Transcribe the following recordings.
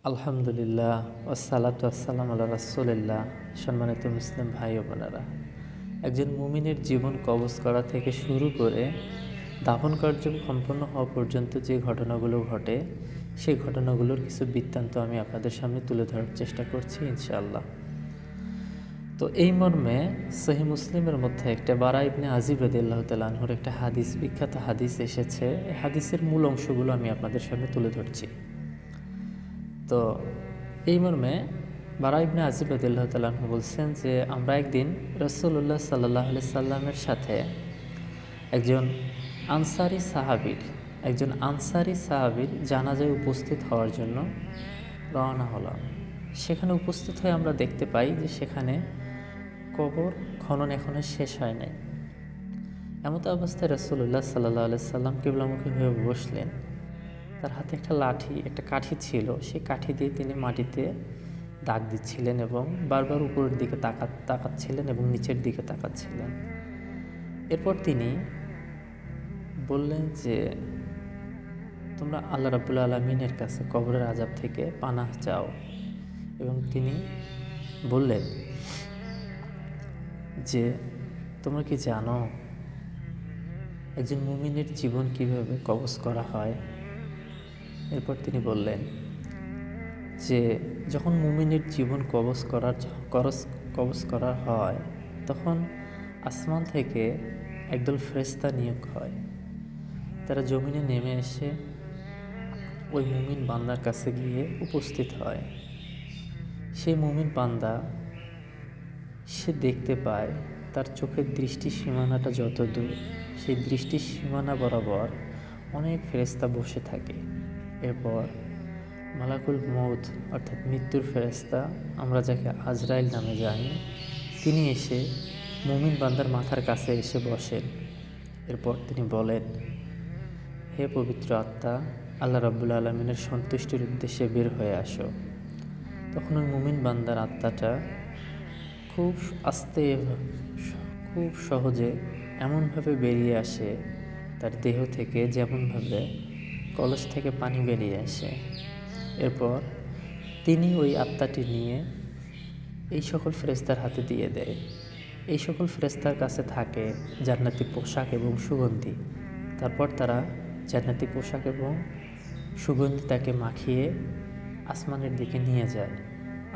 আলহামদুলিল্লাহ ওয়াসসালাতু ওয়াসসালামু আলা রাসূলিল্লাহ। সম্মানিত মুসলিম ভাই ও বোনেরা, একজন মুমিনের জীবন কবজ করা থেকে শুরু করে দাফন কার্য সম্পন্ন হওয়া পর্যন্ত যে ঘটনাগুলো ঘটে, সেই ঘটনাগুলোর কিছু বৃত্তান্ত আমি আপনাদের সামনে তুলে ধরার চেষ্টা করছি ইনশাআল্লাহ। তো এই মর্মে সহিহ মুসলিমের মধ্যে একটা বারা ইবনে আজিব রাদিয়াল্লাহু তাআলা আনহুর একটা হাদিস, বিখ্যাত হাদিস এসেছে। এই হাদিসের মূল অংশগুলো আমি আপনাদের সামনে তুলে ধরছি। তো এই মর্মে বারা ইবনে আজিব রাদিয়াল্লাহু তাআলা আনহু বলছেন যে আমরা একদিন রাসূলুল্লাহ সাল্লাল্লাহু আলাইহি সাল্লামের সাথে একজন আনসারী সাহাবীর জানাজায় উপস্থিত হওয়ার জন্য রওনা হলাম। সেখানে উপস্থিত হয়ে আমরা দেখতে পাই যে সেখানে কবর খনন এখনো শেষ হয় নাই। এমত অবস্থায় রাসূলুল্লাহ সাল্লাল্লাহু আলাইহি সাল্লাম কিবলামুখী হয়ে বসলেন। তার হাতে একটা কাঠি ছিল। সেই কাঠি দিয়ে তিনি মাটিতে দাগ দিচ্ছিলেন এবং বারবার উপরের দিকে তাকাচ্ছিলেন এবং নিচের দিকে তাকাচ্ছিলেন। এরপর তিনি বললেন যে তোমরা আল্লাহ রাব্বুল আলামিনের কাছে কবরের আযাব থেকে পানাহ চাও। এবং তিনি বললেন যে তোমরা কি জানো একজন মুমিনের জীবন কিভাবে কবজ করা হয়? এরপর তিনি বললেন যে যখন মুমিনের জীবন কবজ করা হয় তখন আসমান থেকে একদল ফেরেশতা নিয়োগ হয়। তারা জমিনে নেমে এসে ওই মুমিন বান্দার কাছে গিয়ে উপস্থিত হয়। সেই মুমিন বান্দা সে দেখতে পায় তার চোখের দৃষ্টি সীমানাটা যত দূর, সেই দৃষ্টির সীমানা বরাবর অনেক ফেরেশতা বসে থাকে। এরপর মালাকুল মউত অর্থাৎ মৃত্যুর ফেরেশতা, আমরা যাকে আজরাইল নামে জানি, তিনি এসে মুমিন বান্দার মাথার কাছে এসে বসেন। এরপর তিনি বলেন, হে পবিত্র আত্মা, আল্লাহ রাব্বুল আলামিনের সন্তুষ্টির উদ্দেশ্যে বের হয়ে আসো। তখন ওই মুমিন বান্দার আত্মাটা খুব আস্তে, খুব সহজে এমনভাবে বেরিয়ে আসে তার দেহ থেকে যেমনভাবে কলস থেকে পানি বেরিয়ে আসে। এরপর তিনি ওই আত্মাটি নিয়ে এই সকল ফেরেশতার হাতে দিয়ে দেয়। এই সকল ফেরেশতার কাছে থাকে জান্নাতি পোশাক এবং সুগন্ধি। তারপর তারা জান্নাতি পোশাক এবং সুগন্ধি তাকে মাখিয়ে আসমানের দিকে নিয়ে যায়।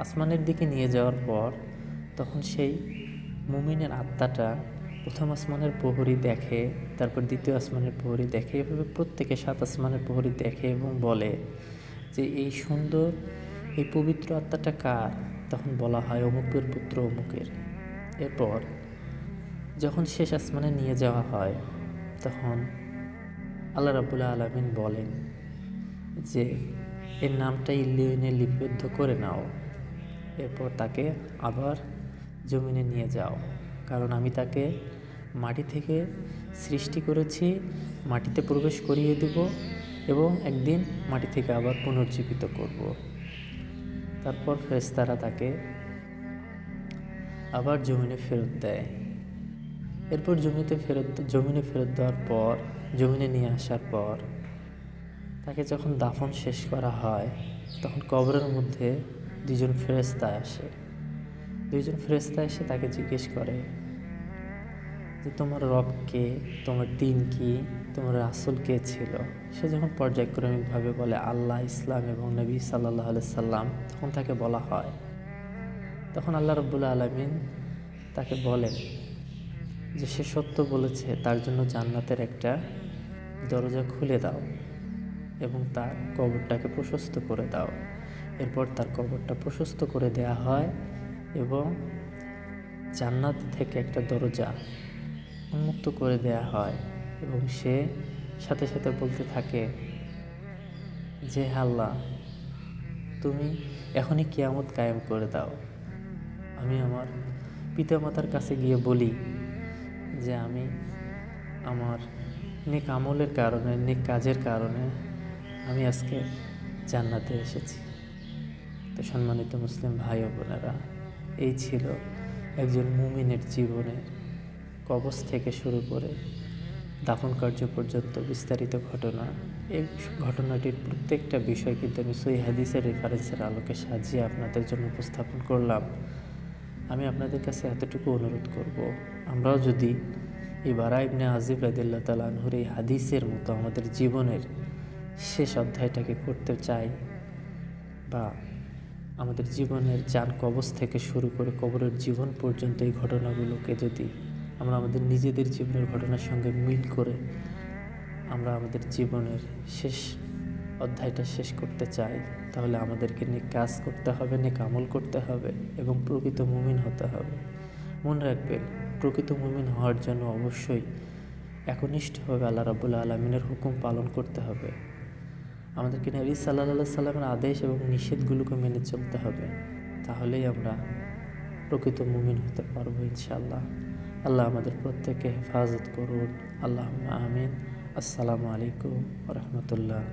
আসমানের দিকে নিয়ে যাওয়ার পর তখন সেই মুমিনের আত্মাটা প্রথম আসমানের প্রহরী দেখে, তারপর দ্বিতীয় আসমানের প্রহরী দেখে, এভাবে প্রত্যেকে 7 আসমানের প্রহরী দেখে এবং বলে যে এই সুন্দর, এই পবিত্র আত্মাটা কার? তখন বলা হয় অমুকের পুত্র অমুকের। এরপর যখন শেষ আসমানে নিয়ে যাওয়া হয় তখন আল্লাহ রাব্বুল আলামিন বলেন যে এর নামটা ইল্লিয়িনে লিপিবদ্ধ করে নাও। এরপর তাকে আবার জমিনে নিয়ে যাও, কারণ আমি তাকে মাটি থেকে সৃষ্টি করেছি, মাটিতে প্রবেশ করিয়ে দেব এবং একদিন মাটি থেকে আবার পুনর্জীবিত করব। তারপর ফেরেশতারা তাকে আবার জমিনে ফেরত দেয়। এরপর জমিনে ফেরত দেওয়ার পর, জমিনে নিয়ে আসার পর তাকে যখন দাফন শেষ করা হয় তখন কবরের মধ্যে দুজন ফেরেশতা এসে তাকে জিজ্ঞেস করে যে তোমার রব কে, তোমার দিন কি, তোমার রাসূল কে ছিল? সে যখন পর্যায়ক্রমিকভাবে বলে আল্লাহ, ইসলাম এবং নবী সাল্লাল্লাহু আলাইহি সাল্লাম, তখন তাকে বলা হয়, তখন আল্লাহ রাব্বুল আলামিন তাকে বলেন যে সে সত্য বলেছে, তার জন্য জান্নাতের একটা দরজা খুলে দাও এবং তার কবরটাকে প্রশস্ত করে দাও। এরপর তার কবরটা প্রশস্ত করে দেয়া হয় এবং জান্নাত থেকে একটা দরজা উন্মুক্ত করে দেয়া হয় এবং সে সাথে সাথে বলতে থাকে যে আল্লাহ, তুমি এখনই কিয়ামত কায়েম করে দাও। আমি আমার পিতামাতার কাছে গিয়ে বলি যে আমি আমার নেক আমলের কারণে, নেক কাজের কারণে আমি আজকে জান্নাতে এসেছি। তো সম্মানিত মুসলিম ভাই ও বোনেরা, এই ছিল একজন মুমিনের জীবনের কবজ থেকে শুরু করে দাফন কার্য পর্যন্ত বিস্তারিত ঘটনা। এই ঘটনাটির প্রত্যেকটা বিষয় কিন্তু আমি সহিহ হাদিসের রেফারেন্সের আলোকে সাজিয়ে আপনাদের জন্য উপস্থাপন করলাম। আমি আপনাদের কাছে এতটুকু অনুরোধ করব, আমরাও যদি এই বারা ইবনে আজিব রাদিয়াল্লাহু তাআলা আনহুর এই হাদিসের মতো আমাদের জীবনের শেষ অধ্যায়টাকে করতে চাই, বা আমাদের জীবনের জান কবজ থেকে শুরু করে কবরের জীবন পর্যন্ত এই ঘটনাগুলোকে যদি আমরা আমাদের নিজেদের জীবনের ঘটনার সঙ্গে মিল করে আমরা আমাদের জীবনের শেষ অধ্যায়টা শেষ করতে চাই, তাহলে আমাদেরকে নেক কাজ করতে হবে, নেক আমল করতে হবে এবং প্রকৃত মুমিন হতে হবে। মনে রাখবেন, প্রকৃত মুমিন হওয়ার জন্য অবশ্যই একনিষ্ঠভাবে আল্লাহ রাব্বুল আলামিনের হুকুম পালন করতে হবে। আমাদেরকে নবী সাল্লাল্লাহু আলাইহি সাল্লামের আদেশ এবং নিষেধগুলোকে মেনে চলতে হবে, তাহলেই আমরা প্রকৃত মুমিন হতে পারবো ইনশাআল্লাহ। আল্লাহ আমাদের প্রত্যেককে হেফাজত করুন। আল্লাহুম্মা আমিন। আসসালামু আলাইকুম ওয়া রাহমাতুল্লাহ।